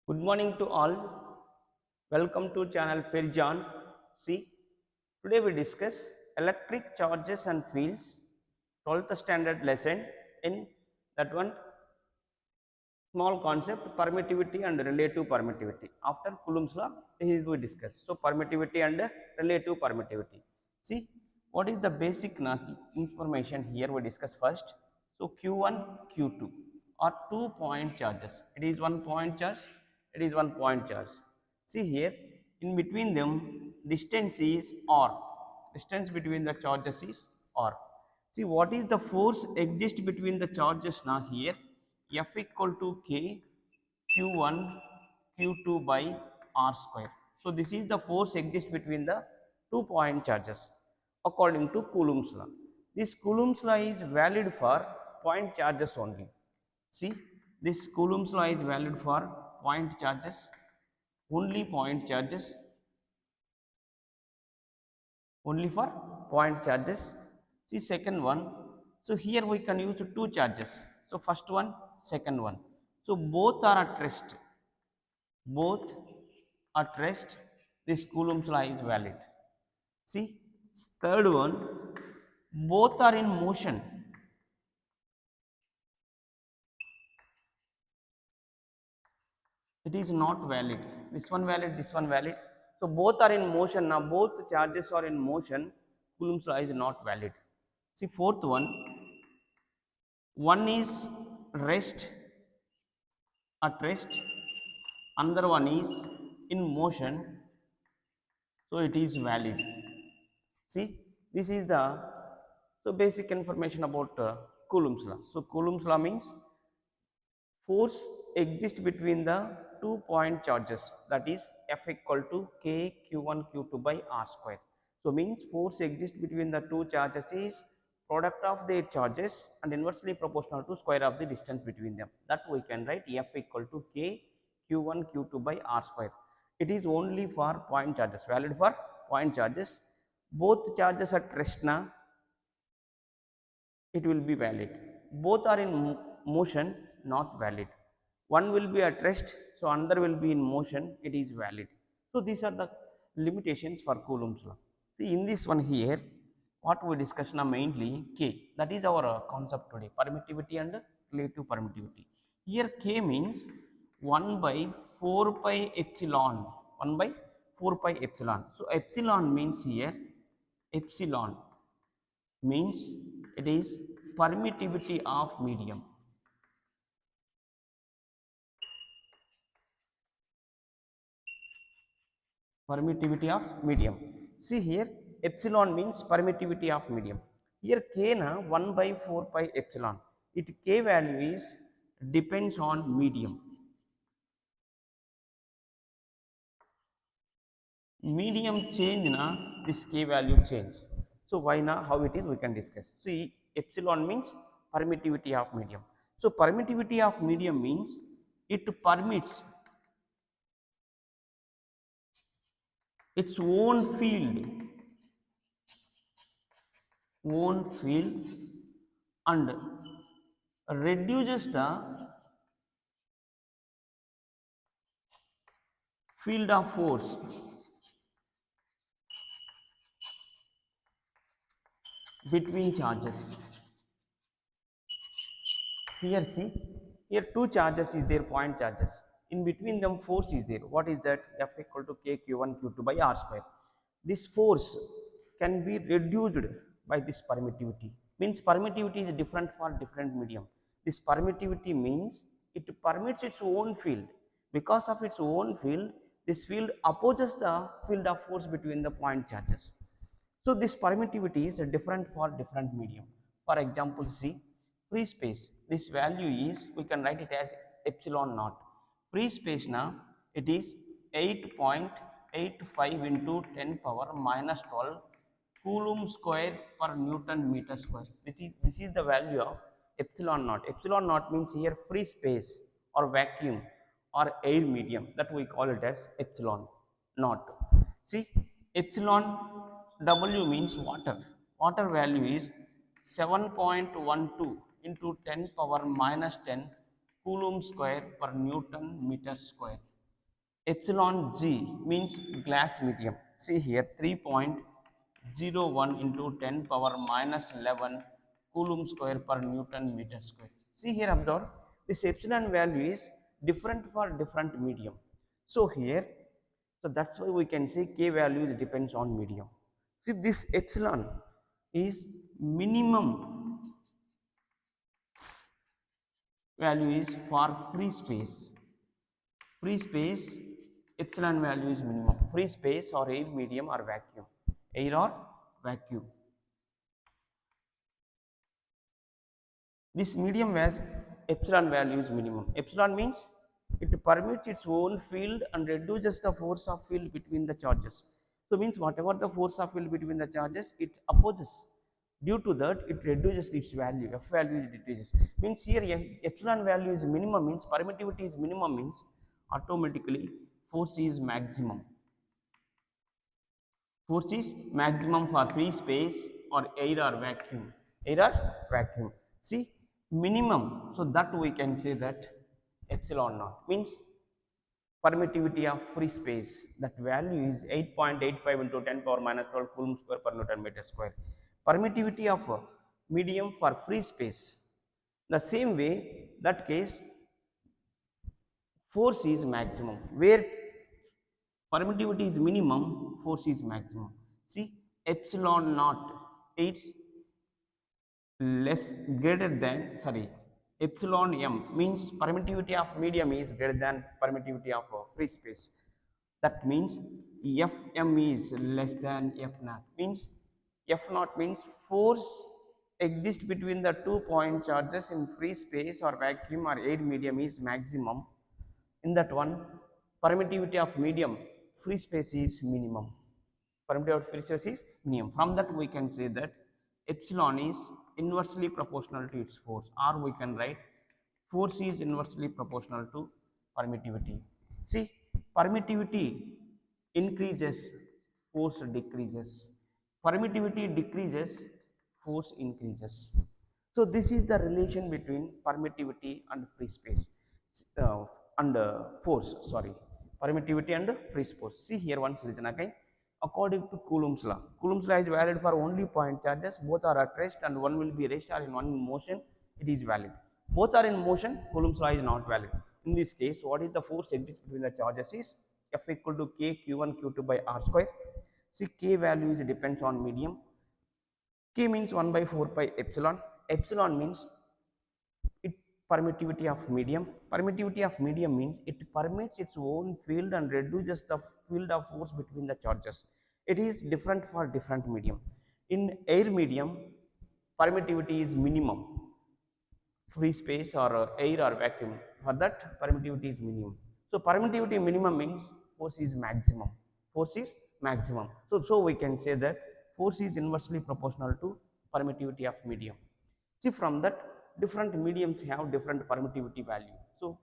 Good morning to all. Welcome to channel FIELDS. See, today we discuss electric charges and fields, 12th standard lesson. In that one, small concept permittivity and relative permittivity. After Coulomb's law, this we discuss. So, permittivity and relative permittivity. See, what is the basic information here we discuss first. So, Q1, Q2 are 2-point charges. It is 1-point charge, it is 1-point charge. See here, in between them, distance is R. Distance between the charges is R. See what is the force exist between the charges now here? F equal to K Q1 Q2 by R square. So this is the force exist between the 2-point charges according to Coulomb's law. This Coulomb's law is valid for point charges only. See, this Coulomb's law is valid for point charges, only point charges, only for point charges. See second one. So here we can use two charges. So first one, second one. So both are at rest. Both at rest. This Coulomb's law is valid. See third one. Both are in motion. It is not valid. This one valid. This one valid. So both are in motion. Now both charges are in motion. Coulomb's law is not valid. See fourth one. One is rest, at rest, another one is in motion, so it is valid. See, this is the basic information about Coulomb's law. So Coulomb's law means force exists between the 2-point charges, that is F equal to K Q1 Q2 by R square. So means force exists between the two charges is product of their charges and inversely proportional to square of the distance between them. That we can write F equal to K Q1 Q2 by R square. It is only for point charges, valid for point charges. Both charges at rest now, it will be valid. Both are in motion, not valid. One will be at rest, so another will be in motion, it is valid. So these are the limitations for Coulomb's law. See in this one here, what we discuss now mainly K, that is our concept today, permittivity and relative permittivity. Here K means 1 by 4 pi epsilon, 1 by 4 pi epsilon. So epsilon means here, epsilon means it is permittivity of medium. Permittivity of medium. See here, epsilon means permittivity of medium. Here K na 1 by 4 pi epsilon. It K value is depends on medium. Medium change na, this K value change. So why na, how it is we can discuss. See epsilon means permittivity of medium. So permittivity of medium means it permits its own field and reduces the field of force between charges. Here see, here two charges is there, point charges. In between them force is there. What is that? F equal to K Q1 Q2 by R square. This force can be reduced by this permittivity. Means permittivity is different for different medium. This permittivity means it permits its own field. Because of its own field, this field opposes the field of force between the point charges. So this permittivity is different for different medium. For example, see free space. This value is, we can write it as epsilon naught. Free space now, it is 8.85 into 10 power minus 12 Coulomb square per Newton meter square. This is the value of epsilon naught. Epsilon naught means here free space or vacuum or air medium, that we call it as epsilon naught. See, epsilon W means water. Water value is 7.12 into 10 power minus 10 Coulomb square per Newton meter square. epsilon g means glass medium. See here 3.01 into 10 power minus 11 coulomb square per Newton meter square. See here observe this epsilon value is different for different medium. So here, so that's why we can say k value depends on medium. See this epsilon is minimum value is for free space. Free space epsilon value is minimum. Free space or air medium or vacuum. Air or vacuum. This medium has epsilon value is minimum. Epsilon means it permits its own field and reduces the force of field between the charges. So means whatever the force of field between the charges, it opposes. Due to that, it reduces its value. F value is reduces. Means here epsilon value is minimum means permittivity is minimum means automatically force is maximum. Force is maximum for free space or air or vacuum. Air or vacuum. See, minimum. So that we can say that epsilon naught means permittivity of free space. That value is 8.85 into 10 power minus 12 coulomb square per Newton meter square. Permittivity of medium for free space. The same way, that case force is maximum. Where permittivity is minimum, force is maximum. See, epsilon naught, it's less greater than, sorry, epsilon m means permittivity of medium is greater than permittivity of free space. That means Fm is less than F naught. Means F naught means force exists between the 2 point charges in free space or vacuum or air medium is maximum. In that one, permittivity of medium free space is minimum. Permittivity of free space is minimum. From that we can say that epsilon is inversely proportional to its force, or we can write force is inversely proportional to permittivity. See, permittivity increases, force decreases. Permittivity decreases, force increases. So this is the relation between permittivity and free space and force. Sorry, permittivity and free space. See here once listen again. According to Coulomb's law, Coulomb's law is valid for only point charges. Both are at rest and one will be rest or in one motion. It is valid. Both are in motion. Coulomb's law is not valid. In this case, what is the force exists between the charges is F equal to K Q1 Q2 by R square. See, K value is depends on medium. K means 1 by 4 pi epsilon. Epsilon means it permittivity of medium. Permittivity of medium means it permits its own field and reduces the field of force between the charges. It is different for different medium. In air medium, permittivity is minimum. Free space or air or vacuum, for that permittivity is minimum. So permittivity minimum means force is maximum. Force is maximum. So we can say that force is inversely proportional to permittivity of medium. See, from that different mediums have different permittivity value. So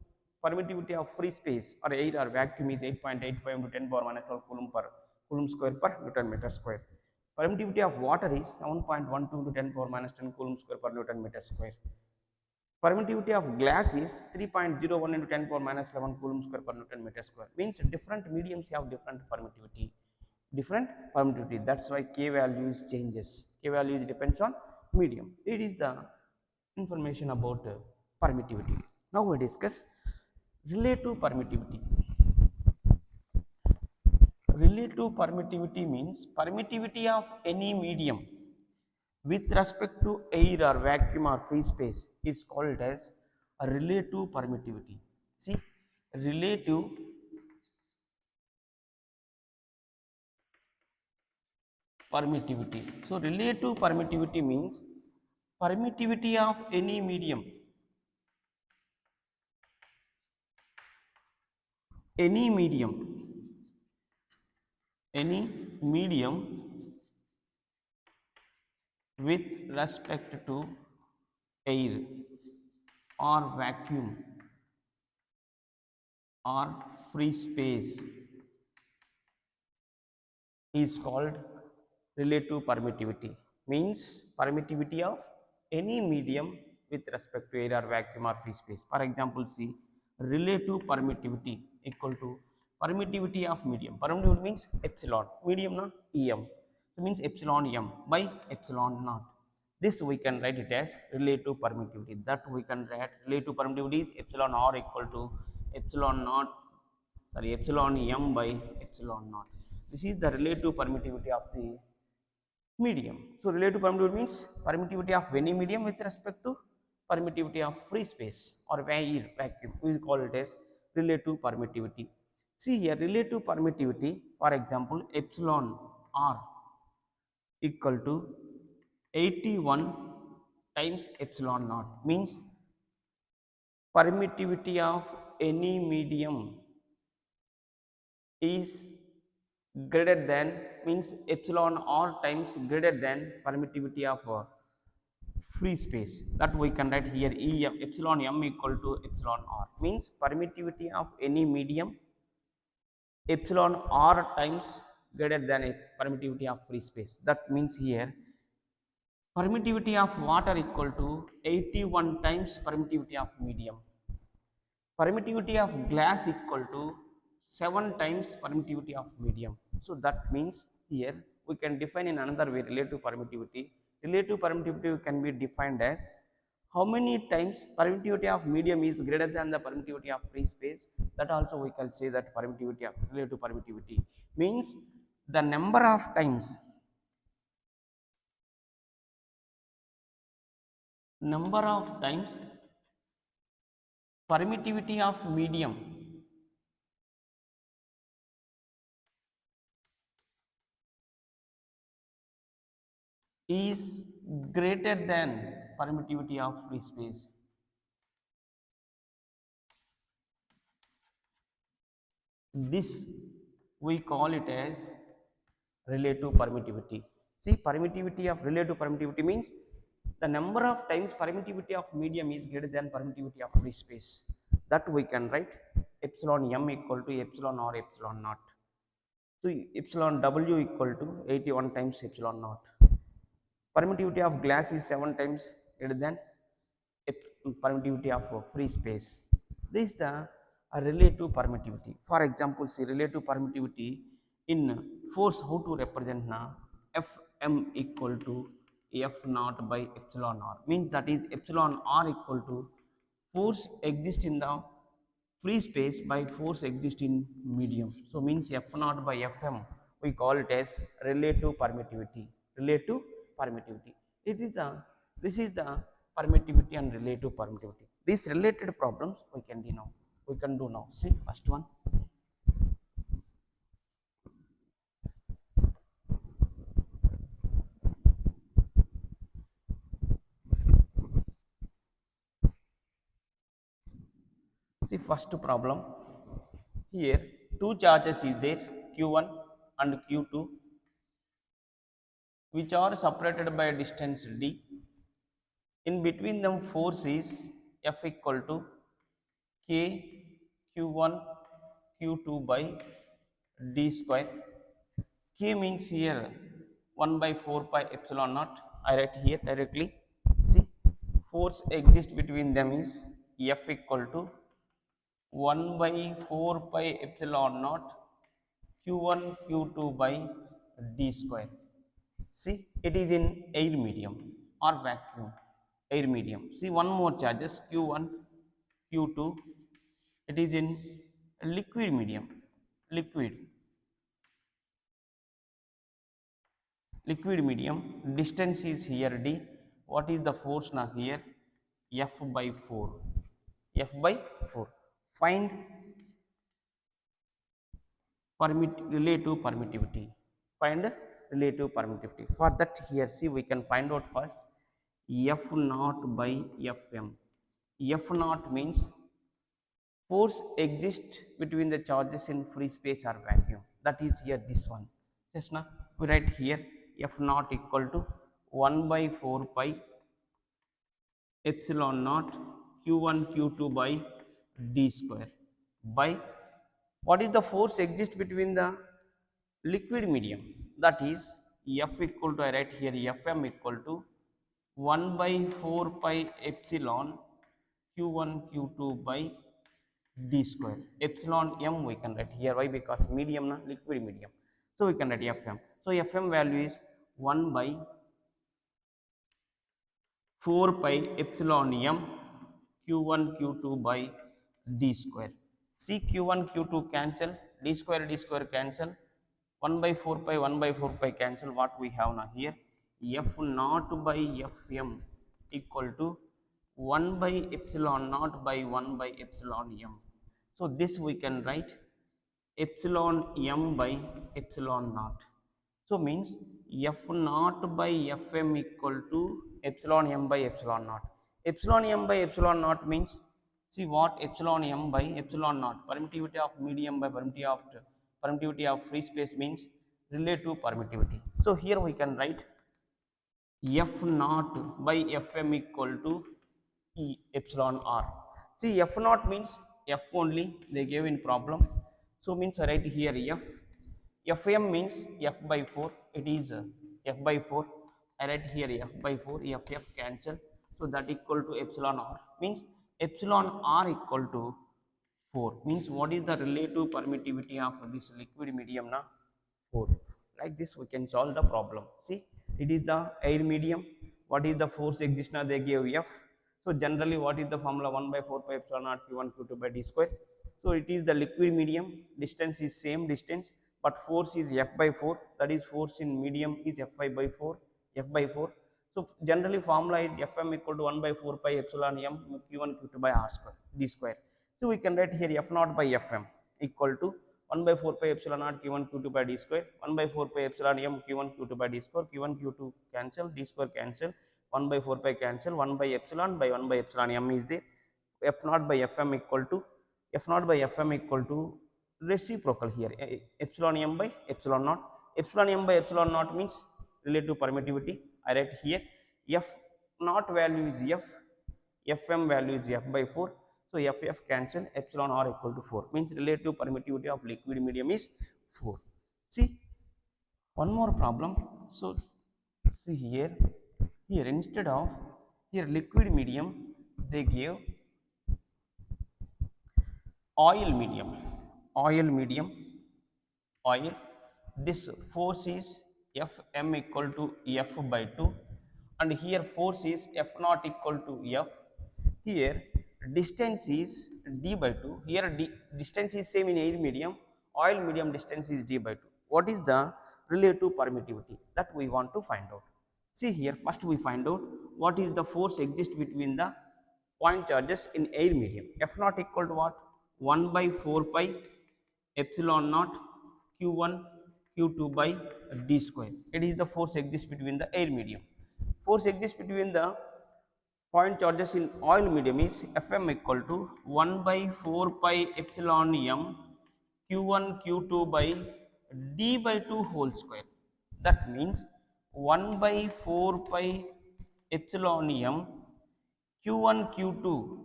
permittivity of free space or air or vacuum is 8.85 into 10 power minus 12 coulomb square per Newton meter square. Permittivity of water is 7.12 into 10 power minus 10 coulomb square per Newton meter square. Permittivity of glass is 3.01 into 10 power minus 11 coulomb square per Newton meter square. Means different mediums have different permittivity. Different permittivity. That's why K values changes. K values depends on medium. It is the information about permittivity. Now we discuss relative permittivity. Relative permittivity means permittivity of any medium with respect to air or vacuum or free space is called as a relative permittivity. See, relative permittivity. So relative permittivity means permittivity of any medium, any medium with respect to air or vacuum or free space is called relative permittivity. Means permittivity of any medium with respect to air or vacuum or free space. For example, see, relative permittivity equal to permittivity of medium. Permittivity means epsilon. Medium na em. So means epsilon m by epsilon naught. This we can write it as relative permittivity. That we can write relative permittivity is epsilon r equal to epsilon naught, sorry, epsilon m by epsilon naught. This is the relative permittivity of the medium. So relative permittivity means permittivity of any medium with respect to permittivity of free space or vacuum. We will call it as relative permittivity. See here, relative permittivity, for example, epsilon r equal to 81 times epsilon naught means permittivity of any medium is greater than, means epsilon r times greater than permittivity of free space. That we can write here epsilon m equal to epsilon r means permittivity of any medium epsilon r times greater than a permittivity of free space. That means here permittivity of water equal to 81 times permittivity of medium. Permittivity of glass equal to 7 times permittivity of medium. So that means here we can define in another way relative permittivity. Relative permittivity can be defined as how many times permittivity of medium is greater than the permittivity of free space. That also we can say that permittivity of relative permittivity means the number of times permittivity of medium is greater than permittivity of free space. This we call it as relative permittivity. See, permittivity of relative permittivity means the number of times permittivity of medium is greater than permittivity of free space. That we can write epsilon m equal to epsilon or epsilon naught. So epsilon w equal to 81 times epsilon naught. Permittivity of glass is 7 times greater than permittivity of free space. This is the relative permittivity. For example, see relative permittivity in force, how to represent now? Fm equal to F naught by epsilon r means that is epsilon r equal to force exist in the free space by force exist in medium. So means F naught by Fm we call it as relative permittivity. Relative permittivity. This is the permittivity and relative permittivity. These related problems we can do now. We can do now. See first one. See first problem. Here two charges is there, Q1 and Q2, which are separated by a distance d. In between them force is F equal to K Q1 Q2 by d square. K means here 1 by 4 pi epsilon naught. I write here directly. See, force exist between them is F equal to 1 by 4 pi epsilon naught Q1 Q2 by d square. See, it is in air medium or vacuum. Air medium. See, one more charges Q1 Q2. It is in liquid medium. Liquid medium. Distance is here d. What is the force now here? F by 4. F by 4. Find relative permittivity. Find relative permittivity. For that here see we can find out first F naught by Fm. F naught means force exists between the charges in free space or vacuum. That is here this one. Just now we write here F naught equal to 1 by 4 pi epsilon naught Q1 Q2 by d square by what is the force exist between the liquid medium, that is F equal to, I write here Fm equal to 1 by 4 pi epsilon Q1 Q2 by d square. Epsilon m we can write here. Why? Because medium na liquid medium. So we can write Fm. So Fm value is 1 by 4 pi epsilon m q1 q2 by d square. See q1 q2 cancel, d square cancel, 1 by 4 pi 1 by 4 pi cancel. What we have now here? F naught by Fm equal to 1 by epsilon naught by 1 by epsilon m. So this we can write epsilon m by epsilon naught. So means F naught by Fm equal to epsilon m by epsilon naught. Epsilon m by epsilon naught means, see what epsilon m by epsilon naught, permittivity of medium by permittivity of free space means relative permittivity. So here we can write F naught by Fm equal to E epsilon r. See F naught means F only they gave in problem. So means I write here F. Fm means F by 4. It is F by 4. I write here F by 4. F cancel. So that equal to epsilon r. Means epsilon r equal to 4. Means what is the relative permittivity of this liquid medium na? 4. Like this we can solve the problem. See, it is the air medium. What is the force exists now? They gave F. So generally what is the formula? 1 by 4 pi epsilon naught q1 q2 by d square. So it is the liquid medium, distance is same distance, but force is F by 4, that is force in medium is Fi by 4, F by 4. So generally formula is Fm equal to 1 by 4 pi epsilon m q1 q2 by r square d square. So we can write here F naught by Fm equal to 1 by 4 pi epsilon naught q1 q2 by d square, 1 by 4 pi epsilon m q1 q2 by d square, q1 q2 cancel, d square cancel, 1 by 4 pi cancel, 1 by epsilon m is there. F naught by Fm equal to reciprocal here, epsilon m by epsilon naught. Epsilon m by epsilon naught means relative permittivity. I write here F naught value is F, Fm value is F by 4. So F cancel, epsilon r equal to 4 means relative permittivity of liquid medium is 4. See one more problem. So see here instead of here liquid medium they give oil medium, oil medium, oil. This force is Fm equal to F by 2 and here force is F naught equal to F. Here distance is d by 2. Here distance is same in air medium, oil medium distance is d by 2. What is the relative permittivity? That we want to find out. See here first we find out what is the force exist between the point charges in air medium. F naught equal to what? 1 by 4 pi epsilon naught q1 q2 by d square. It is the force exists between the air medium. Force exists between the point charges in oil medium is Fm equal to 1 by 4 pi epsilon m q1 q2 by d by 2 whole square. That means 1 by 4 pi epsilon m q1 q2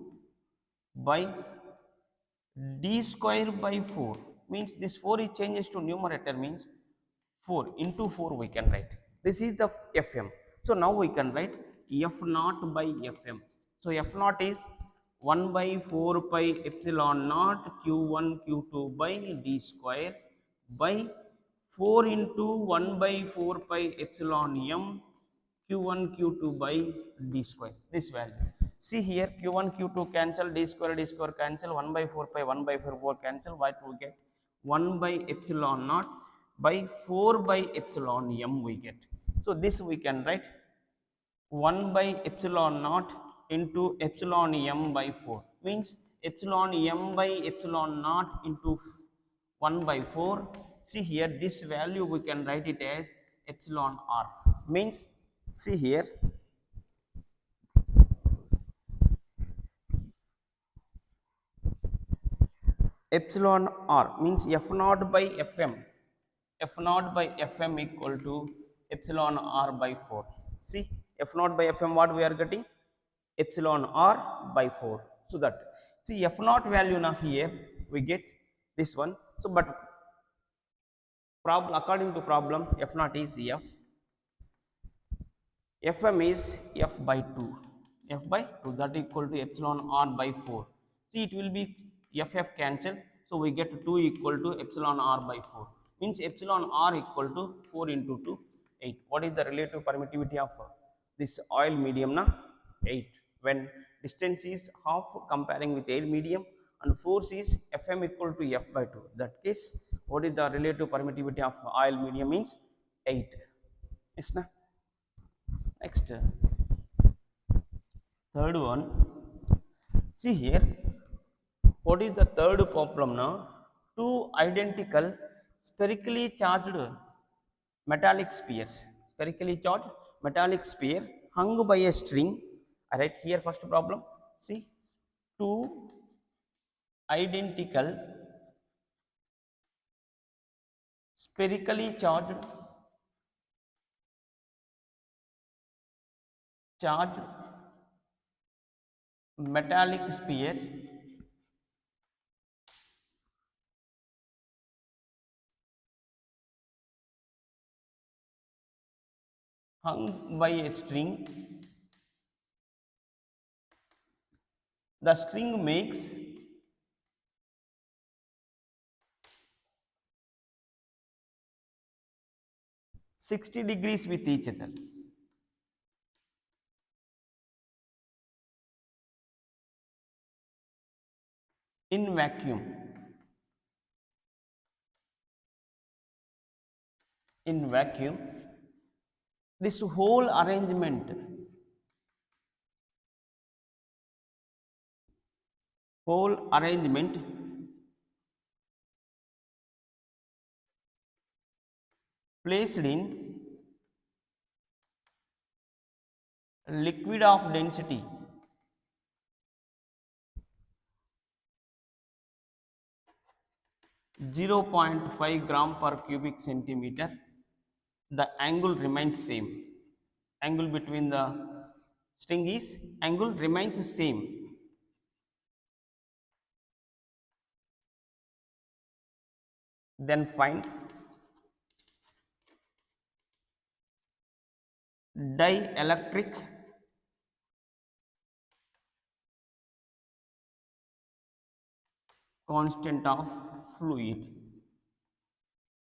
by d square by 4 means this 4 is changes to numerator means 4 into 4 we can write. This is the Fm. So now we can write F naught by Fm. So F naught is 1 by 4 pi epsilon naught q1 q2 by d square by 4 into 1 by 4 pi epsilon m q1 q2 by d square, this value. See here q1 q2 cancel, d square cancel, 1 by 4 pi 1 by 4 cancel, what we get? 1 by epsilon naught by 4 by epsilon m we get. So this we can write 1 by epsilon naught into epsilon m by 4 means epsilon m by epsilon naught into 1 by 4. See here this value we can write it as epsilon r means, see here epsilon r means F naught by Fm, F naught by Fm equal to epsilon r by 4. See F naught by Fm what we are getting? Epsilon r by 4. So that see F naught value now here we get this one. So but problem according to problem F naught is F, Fm is F by 2, F by 2 that equal to epsilon r by 4. See it will be FF cancel, so we get 2 equal to epsilon r by 4, means epsilon r equal to 4 into 2, 8. What is the relative permittivity of this oil medium na? 8. When distance is half comparing with air medium and force is Fm equal to F by 2, that case what is the relative permittivity of oil medium means 8. Yes na? Next, third one, see here, what is the third problem now? Two identical spherically charged metallic spheres, spherically charged metallic sphere hung by a string. I write here first problem. See, two identical spherically charged metallic spheres hung by a string. The string makes 60 degrees with each other. In vacuum, in vacuum, this whole arrangement placed in liquid of density 0.5 gram per cubic centimeter, the angle remains same. Angle between the string is angle remains same. Then find dielectric constant of fluid.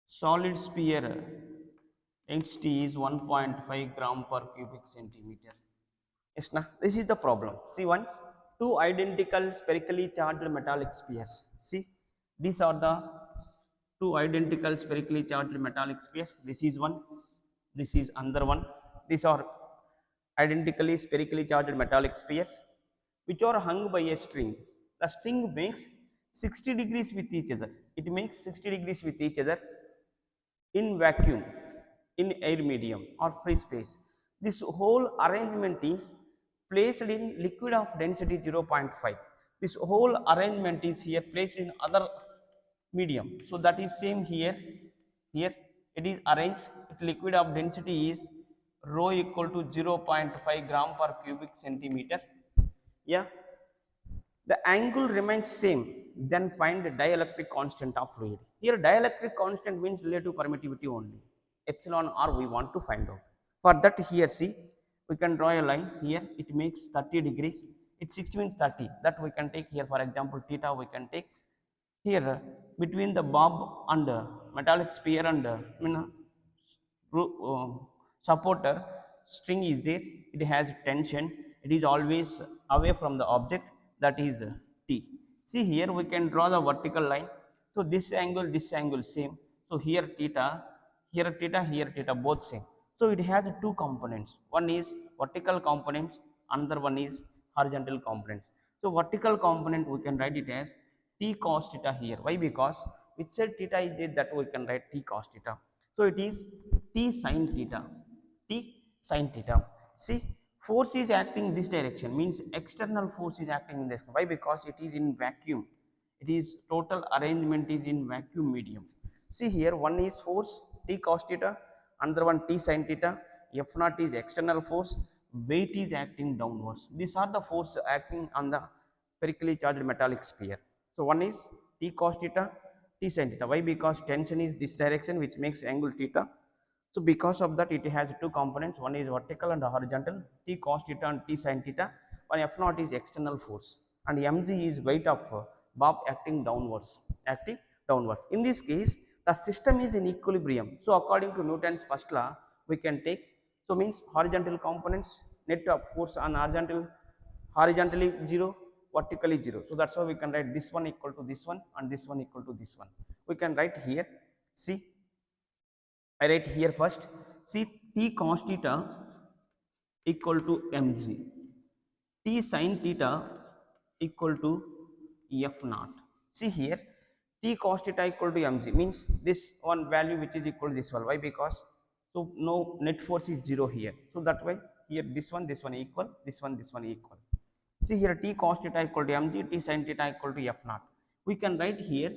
Solid sphere density is 1.5 gram per cubic centimeter. Yes, na? This is the problem. See once, two identical spherically charged metallic spheres. See, these are the two identical spherically charged metallic spheres. This is one, this is another one. These are identically spherically charged metallic spheres which are hung by a string. The string makes 60 degrees with each other. It makes 60 degrees with each other in vacuum, in air medium or free space. This whole arrangement is placed in liquid of density 0.5. This whole arrangement is here placed in other medium. So that is same here. Here it is arranged with liquid of density is rho equal to 0.5 gram per cubic centimeter. Yeah, the angle remains same, then find the dielectric constant of fluid. Here dielectric constant means relative permittivity only, epsilon r we want to find out. For that, here see, we can draw a line here, it makes 30 degrees, it 60 means 30, that we can take here, for example theta we can take here, between the bob and metallic sphere and supporter string is there, it has tension, it is always away from the object, that is T. See here we can draw the vertical line, so this angle same, so here theta, here theta both same, so it has two components, one is vertical components, another one is horizontal components. So vertical component we can write it as T cos theta here. Why? Because which side theta is there, that we can write T cos theta. So it is T sin theta. T sin theta. See, force is acting this direction, means external force is acting in this. Why? Because it is in vacuum. It is total arrangement is in vacuum medium. See here, one is force T cos theta, another one T sin theta. F naught is external force, weight is acting downwards. These are the force acting on the spherically charged metallic sphere. So one is T cos theta, T sin theta. Why? Because tension is this direction, which makes angle theta. So because of that, it has two components. One is vertical and horizontal. T cos theta and T sin theta. One F naught is external force, and mg is weight of bob acting downwards, acting downwards. In this case the system is in equilibrium. So according to Newton's first law we can take, so means horizontal components net of force on horizontally 0, vertically 0. So that's why we can write this one equal to this one and this one equal to this one. We can write here, see, I write here first, see, t cos theta equal to mg, t sin theta equal to f naught. See here, t cos theta equal to mg means this one value which is equal to this one. Why? Because so no net force is 0 here. So that way here this one equal, this one equal. See here, t cos theta equal to mg, t sin theta equal to f naught. We can write here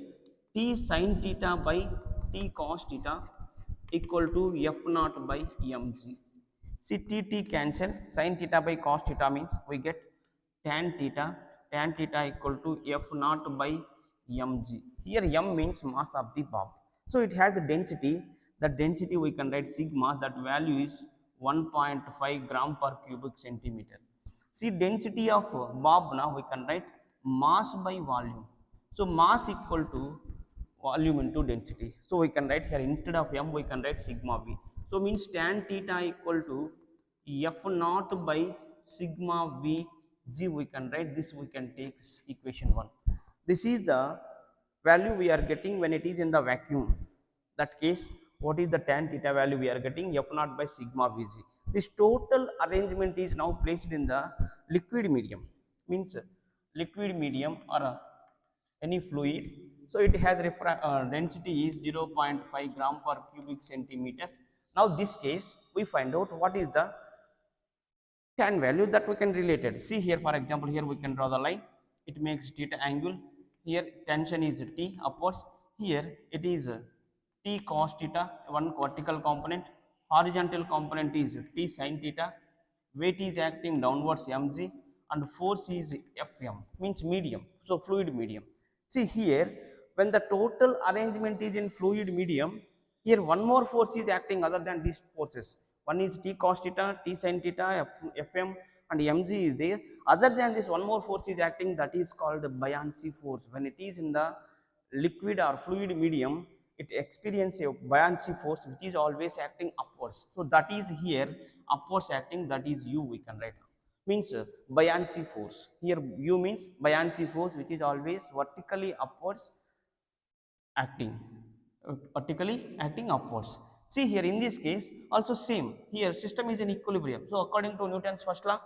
t sin theta by t cos theta equal to f naught by mg. See, t cancel, sin theta by cos theta means we get tan theta equal to f naught by mg. Here m means mass of the bob. So it has a density, that density we can write sigma, that value is 1.5 gram per cubic centimeter. See, density of bob, now we can write mass by volume. So mass equal to volume into density. So we can write here, instead of m we can write sigma v. So means tan theta equal to f naught by sigma v g. We can write this, we can take equation 1. This is the value we are getting when it is in the vacuum. That case, what is the tan theta value we are getting? F naught by sigma vg. This total arrangement is now placed in the liquid medium, means liquid medium or any fluid. So it has density is 0.5 gram per cubic centimeter. Now this case we find out what is the tan value that we can relate it. See here, for example, here we can draw the line. It makes theta angle. Here tension is T upwards. Here it is T cos theta, one vertical component. Horizontal component is T sin theta. Weight is acting downwards mg and force is Fm, means medium. So fluid medium. See here, when the total arrangement is in fluid medium, here one more force is acting other than these forces. One is T cos theta, T sin theta, Fm and mg is there. Other than this, one more force is acting, that is called buoyancy force. When it is in the liquid or fluid medium, it experiences a buoyancy force which is always acting upwards. So that is here upwards acting, that is U we can write. Means buoyancy force. Here U means buoyancy force which is always vertically upwards acting, vertically acting upwards. See here, in this case also same, here system is in equilibrium. So according to Newton's first law,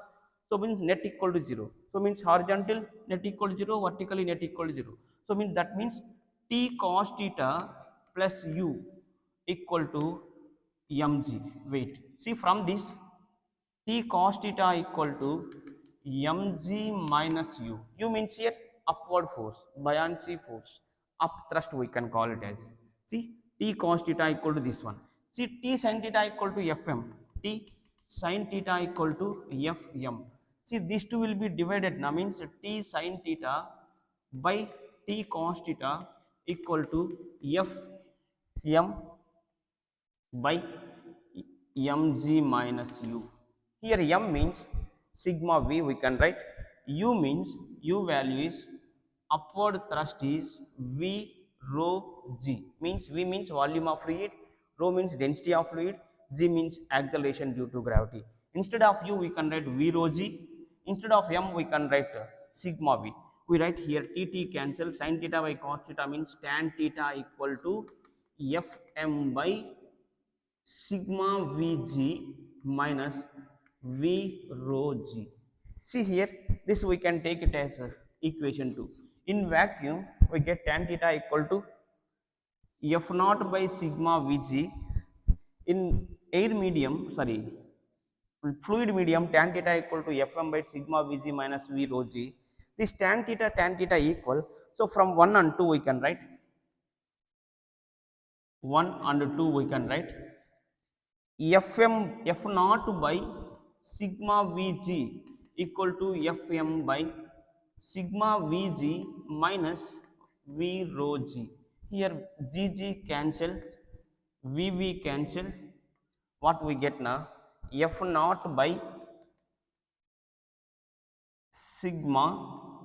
so means net equal to 0. So means horizontal net equal to 0, vertically net equal to 0. So means that means t cos theta plus u equal to mg. Wait, see, from this T cos theta equal to mg minus u. U means here upward force, buoyancy force, up thrust we can call it as. See, T cos theta equal to this one. See, T sin theta equal to Fm. T sin theta equal to Fm. See, these two will be divided now, means T sin theta by T cos theta equal to Fm by mg minus u. Here m means sigma v we can write. U means u value is upward thrust is v rho g. Means v means volume of fluid, rho means density of fluid, g means acceleration due to gravity. Instead of u we can write v rho g. Instead of m we can write sigma v. We write here t cancel, sin theta by cos theta means tan theta equal to fm by sigma Vg minus V rho g. See here, this we can take it as equation 2. In vacuum, we get tan theta equal to F naught by sigma Vg. In air medium, sorry, fluid medium, tan theta equal to Fm by sigma Vg minus V rho g. This tan theta equal. So from 1 and 2 we can write 1 and 2 we can write Fm F naught by sigma Vg equal to Fm by sigma Vg minus V rho g. Here Gg cancel, Vv cancel. What we get now? F naught by sigma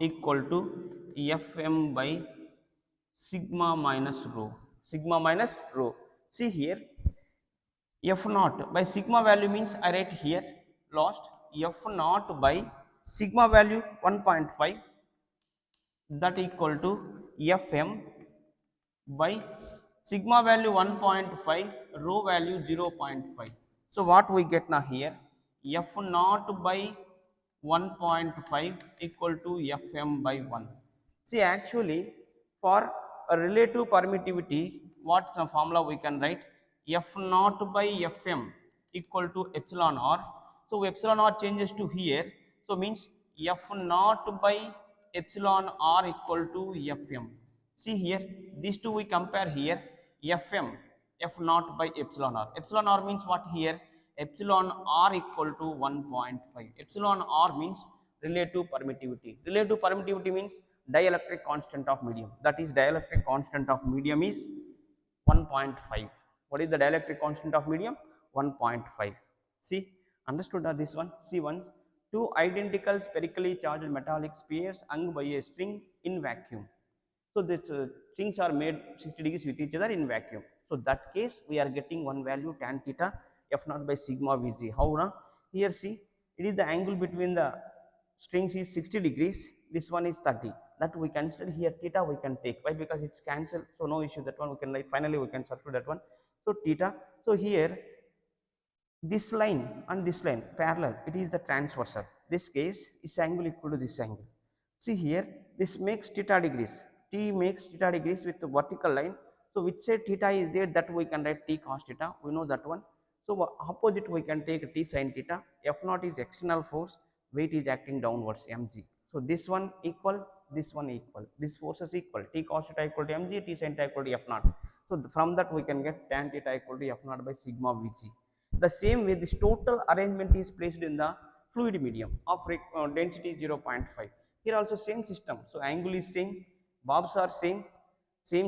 equal to Fm by sigma minus rho. Sigma minus rho. See here, F naught by sigma value means I write here lost F naught by sigma value 1.5, that equal to Fm by sigma value 1.5, rho value 0.5. So what we get now here, F naught by 1.5 equal to Fm by 1. See, actually for a relative permittivity, what the formula we can write, F naught by Fm equal to epsilon r. So epsilon r changes to here, so means F naught by epsilon r equal to Fm. See here, these two we compare here, Fm, F naught by epsilon r. Epsilon r means what here? Epsilon r equal to 1.5. Epsilon r means relative permittivity. Relative permittivity means dielectric constant of medium. That is, dielectric constant of medium is 1.5. What is the dielectric constant of medium? 1.5. See, understood this one? See once, two identical spherically charged metallic spheres hung by a string in vacuum. So these strings are made 60 degrees with each other in vacuum. So that case we are getting one value tan theta F naught by sigma Vg. How now? Here see, it is the angle between the strings is 60 degrees. This one is 30. That we consider here theta we can take. Why? Because it's cancelled. So no issue. That one we can write. Finally we can substitute that one. So theta. So here this line and this line parallel, it is the transversal. This case is angle equal to this angle. See here, this makes theta degrees, t makes theta degrees with the vertical line. So which side theta is there, that we can write t cos theta, we know that one. So opposite we can take t sin theta. F naught is external force, weight is acting downwards, mg. So this one equal, this one equal, this force is equal, t cos theta equal to mg, t sin theta equal to F naught. So from that we can get tan theta equal to F naught by sigma Vg. The same way, this total arrangement is placed in the fluid medium of density 0.5. Here also same system. So angle is same, bobs are same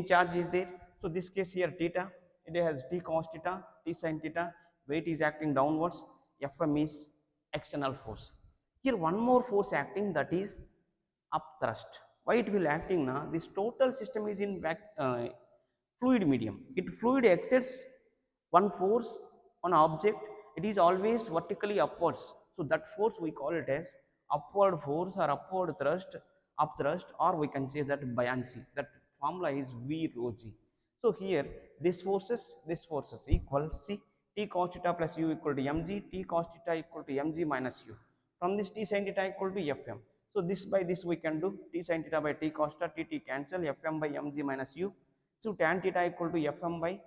charge is there. So this case here theta, it has t cos theta, t sin theta, weight is acting downwards, Fm is external force. Here one more force acting, that is upthrust. Why it will acting now? This total system is in fluid medium. It fluid exerts one force on object, it is always vertically upwards. So that force we call it as upward force or upward thrust, upthrust, or we can say that buoyancy. That formula is V rho g. So here this forces equal, see, t cos theta plus u equal to mg, t cos theta equal to mg minus u. From this t sin theta equal to Fm. So this by this we can do t sin theta by t cos theta, t cancel, Fm by mg minus u. So tan theta equal to Fm by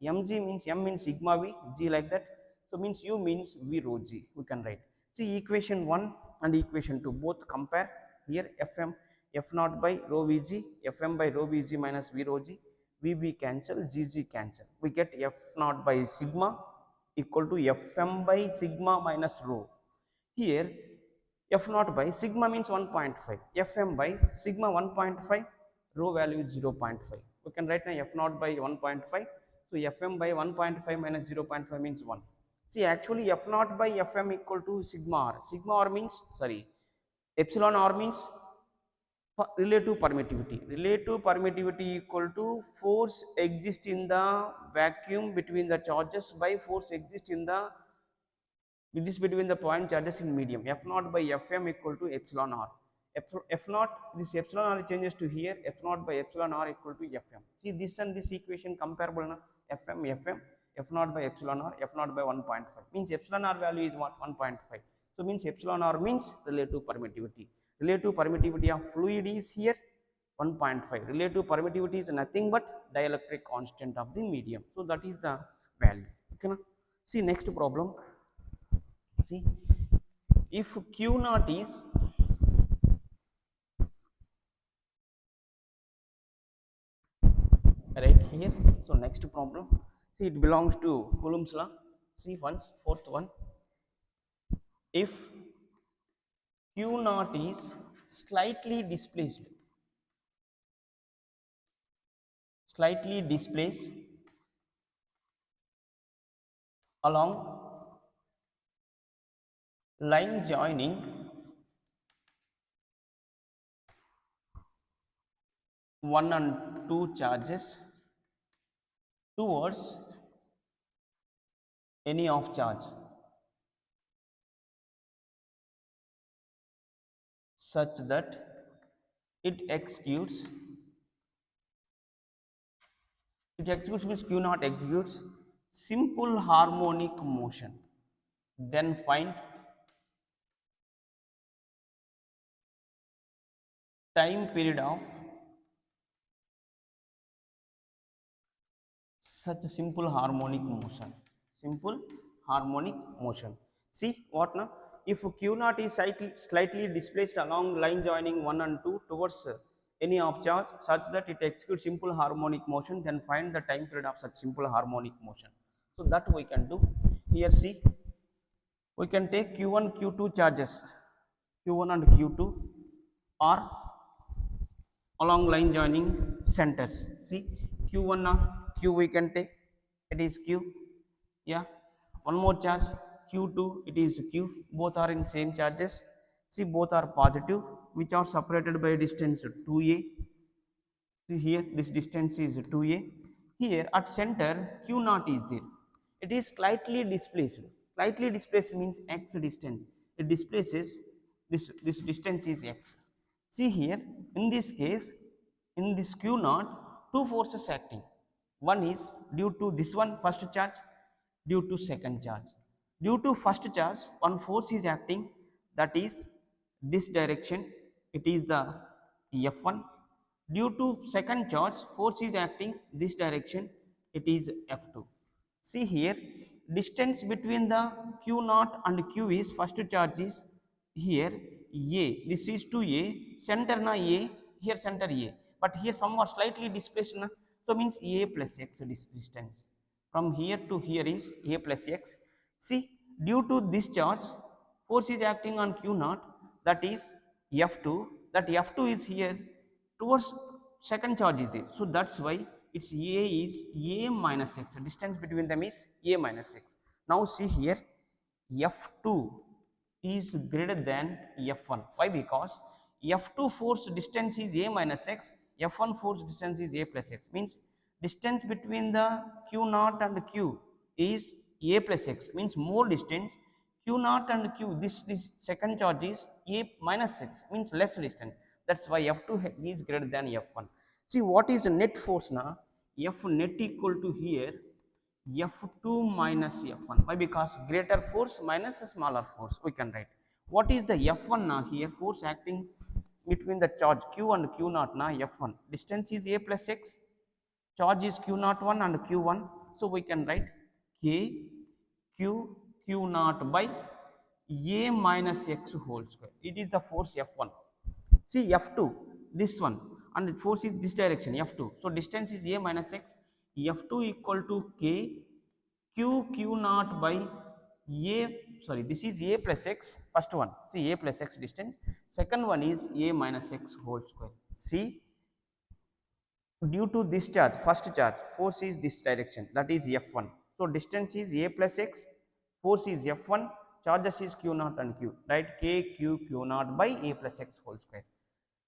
mg means m means sigma v, g like that. So means u means v rho g, we can write. See equation 1 and equation 2 both compare. Here Fm, F naught by rho Vg, Fm by rho Vg minus v rho g, Vv cancel, Gg cancel. We get F naught by sigma equal to Fm by sigma minus rho. Here F naught by sigma means 1.5, Fm by sigma 1.5, rho value is 0.5. We can write now F naught by 1.5. So Fm by 1.5 minus 0.5 means 1. See, actually F naught by Fm equal to sigma r. Sigma r means, sorry, epsilon r means relative permittivity. Relative permittivity equal to force exist in the vacuum between the charges by force exist in the, it is between the point charges in medium. F naught by Fm equal to epsilon r. F naught, this epsilon r changes to here, F naught by epsilon r equal to Fm. See this and this equation comparable na? Fm, F naught by epsilon r, F naught by 1.5. Means epsilon r value is what? 1.5. So means epsilon r means relative permittivity. Relative permittivity of fluid is here 1.5. Relative permittivity is nothing but dielectric constant of the medium. So that is the value. Okay, na? See next problem. See, if Q naught is right here, so next problem, see it belongs to Coulomb's law. See once, fourth one, if Q naught is slightly displaced along line joining 1 and 2 charges towards any of charge such that it executes means q naught executes simple harmonic motion. Then find time period of such a simple harmonic motion. Simple harmonic motion. See what now? If q naught is slightly displaced along line joining 1 and 2 towards any of charge such that it executes simple harmonic motion, then find the time period of such simple harmonic motion. So that we can do. Here see, we can take q1, q2 charges, q1 and q2 are along line joining centers. See q1 now, q we can take, it is q, yeah. One more charge q2, it is q, both are in same charges. See both are positive, which are separated by distance 2a. See here this distance is 2a. Here at center q naught is there, it is slightly displaced. Slightly displaced means x distance, it displaces, this distance is x. See here in this case, in this q naught, two forces acting. One is due to this one first charge, due to second charge. Due to first charge one force is acting, that is this direction, it is the f1. Due to second charge force is acting this direction, it is f2. See here distance between the q naught and q is first charge is here a, this is to a, center na a, here center a, but here somewhat slightly displaced na, so means a plus x distance from here to here is a plus x. See due to this charge force is acting on q naught, that is f2, that f2 is here towards second charge is there, so that's why its a is a minus x, distance between them is a minus x. Now see here f2 is greater than f1. Why? Because f2 force distance is a minus x, f1 force distance is a plus x, means distance between the q naught and q is a plus x, means more distance. q naught and q, this second charge is a minus x, means less distance, that's why f2 is greater than f1. See what is the net force now? F net equal to here f2 minus f1. Why? Because greater force minus a smaller force we can write. What is the f1 now? Here force acting between the charge q and q naught now, f1 distance is a plus x, charge is q naught 1 and q1, so we can write k q q naught by a minus x whole square. It is the force f1. See f2 this one, and the force is this direction f2, so distance is a minus x, f2 equal to k q naught by a, sorry, this is a plus x, first one see a plus x distance, second one is a minus x whole square. See due to this charge, first charge force is this direction, that is f1, so distance is a plus x, force is f1, charges is q naught and q, right, k q naught by a plus x whole square.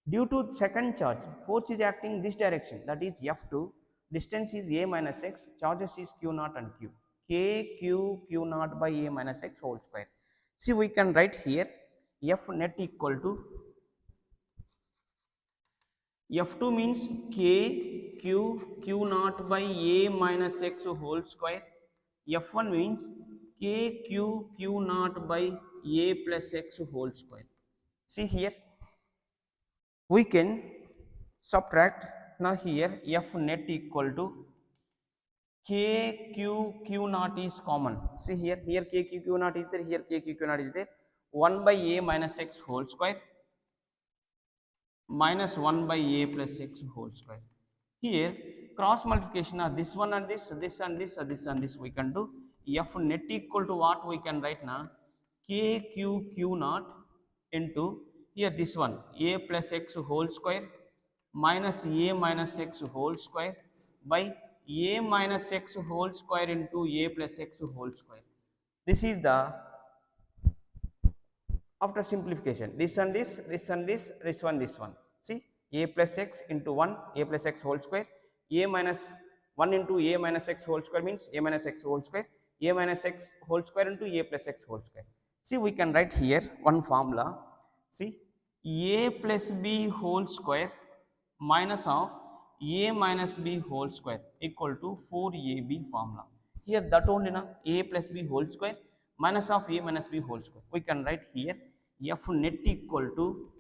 Due to second charge force is acting this direction, that is f2, distance is a minus x, charges is q naught and q, k q naught by a minus x whole square. See we can write here f net equal to f2 means k q naught by a minus x whole square, f1 means k q naught by a plus x whole square. See here we can subtract, now here f net equal to k q naught is common. See here k q naught is there, here k q naught is there, 1 by a minus x whole square minus 1 by a plus x whole square. Here cross multiplication of this one and this and this and this and this we can do. F net equal to what we can write now? K q naught into here this one a plus x whole square minus a minus x whole square by a minus x whole square into a plus x whole square. This is the after simplification, this and this and this one, this one. See a plus x into 1 a plus x whole square, a minus 1 into a minus x whole square means a minus x whole square, a minus x whole square into a plus x whole square. See, we can write here one formula. See, a plus b whole square minus of a minus b whole square equal to 4ab formula. Here that only na, a plus b whole square minus of a minus b whole square. We can write here f net equal to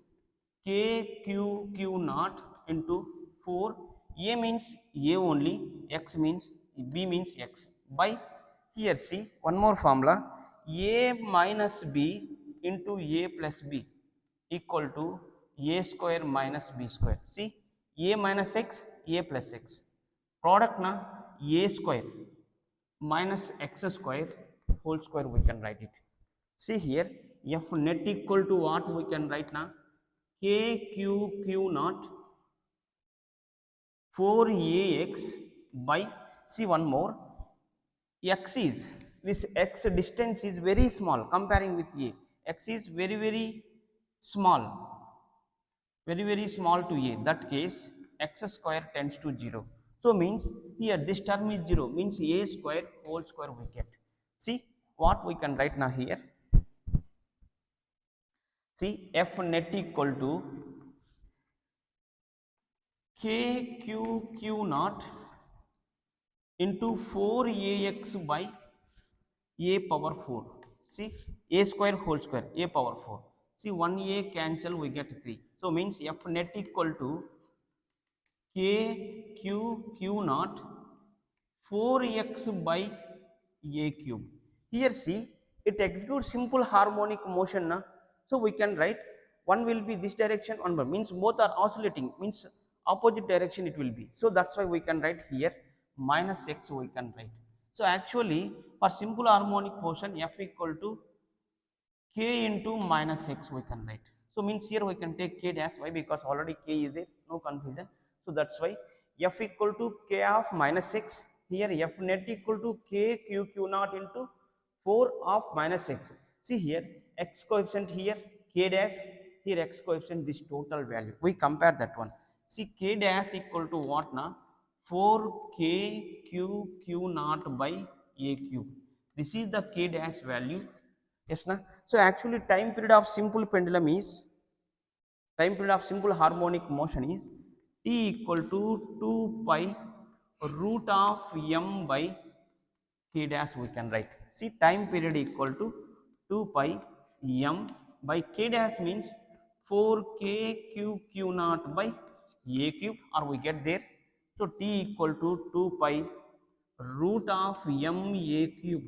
k q naught into 4, a means a only, x means b means x, by here see one more formula, a minus b into a plus b equal to a square minus b square. See, a minus x, a plus x, product na a square minus x square whole square we can write it. See here, f net equal to what we can write now? K q naught 4ax by, see one more, x is, this x distance is very small comparing with a, x is very small, very small to a, that case x square tends to 0. So means here this term is 0 means a square whole square we get. See what we can write now here. See, f net equal to k q naught into 4ax by a power 4. See, a square whole square, a power 4. See, 1a cancel, we get 3. So means f net equal to k q naught 4x by a cube. Here see, it executes simple harmonic motion na? So we can write one will be this direction, one means both are oscillating, means opposite direction it will be. So that's why we can write here minus x we can write. So actually for simple harmonic motion f equal to k into minus x we can write. So means here we can take k dash, why? Because already k is there, no confusion. So that's why f equal to k of minus x, here f net equal to k q naught into 4 of minus x. See here x coefficient here k dash, here x coefficient this total value. We compare that one. See, k dash equal to what now? 4k q naught by a cube. This is the k dash value. Yes na. So actually time period of simple pendulum is, time period of simple harmonic motion is t equal to 2 pi root of m by k dash we can write. See, time period equal to 2 pi m by k dash means 4k q naught by a cube, or we get there. So t equal to 2 pi root of m a cube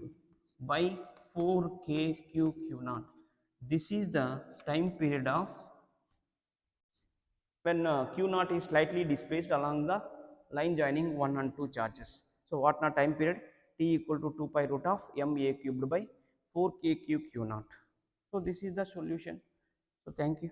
by 4k q naught. This is the time period of when q naught is slightly displaced along the line joining 1 and 2 charges. So what now time period? T equal to 2 pi root of m a cubed by 4k q naught. So this is the solution. So thank you.